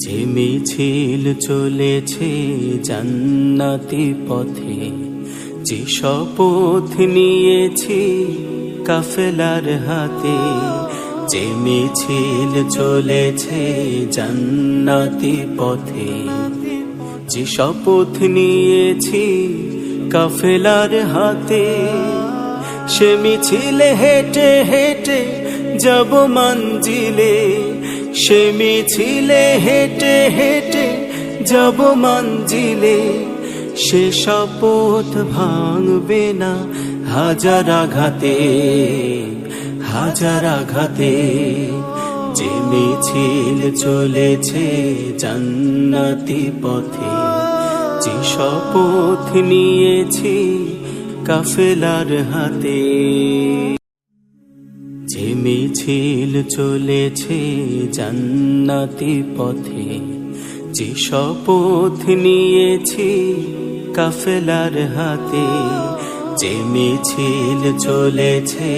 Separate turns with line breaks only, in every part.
যে মিছিল চলেছে জান্নাতি পথে, যে শপথ নিয়েছি কাফেলার হাতে। যে মিছিল চলেছে জান্নাতি পথে, যে শপথ নিয়েছি কাফেলার হাতে। সে মিছিলে হেঁটে হেঁটে যাব মঞ্জিলে, সে মিছিলে হেঁটে হেঁটে যাব মঞ্জিলে। সে শপথ ভাঙবে না হাজার আঘাতে, হাজার আঘাতে। যে মিছিল চলেছে জান্নাতি পথে, যে শপথ নিয়েছি কাফেলার হাতে। যে মিছিল চলেছে জান্নাতি পথে, যে শপথ নিয়েছি কাফেলার হাতে। যে মিছিল চলেছে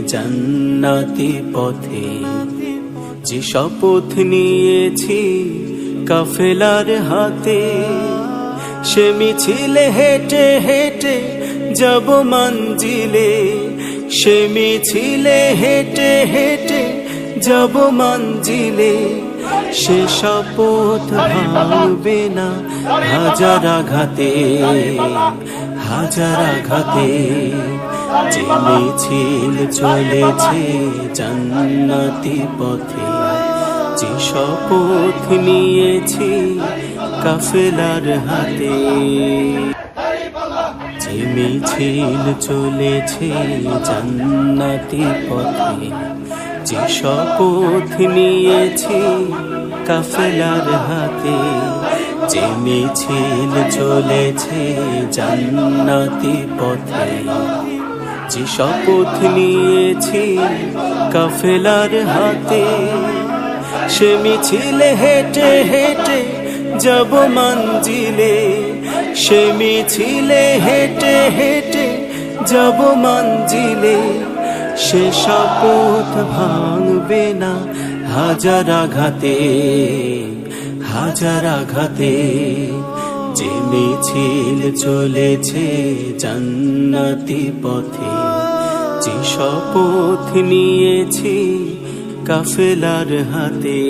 জান্নাতি পথে, যে শপথ নিয়েছি কাফেলার হাতে। সে মিছিলে হেঁটে হেঁটে যাব মঞ্জিলে, সে মিছিলে হেঁটে হেঁটে যাব মঞ্জিলে। সে শপথ ভাঙবে না হাজার আঘাতে, হাজার আঘাতে। যে মিছিল চলেছে জান্নাতি পথে, যে শপথ নিয়েছি কাফেলার হাতে। যে মিছিল চলেছে জান্নাতি পথে, যে শপথ নিয়েছি কাফেলার হাতে। যে মিছিল চলেছে জান্নাতি পথে, যে শপথ নিয়েছি কাফেলার হাতে। সে মিছিলে হেঁটে হেঁটে যাব মঞ্জিলে, সে মিছিলে হেঁটে হেঁটে যাব মঞ্জিলে। সে শপথ ভাঙবে না হাজার আঘাতে, হাজার আঘাতে। যে মিছিল চলেছে জান্নাতি পথে, যে শপথ নিয়েছি কাফেলার হাতে।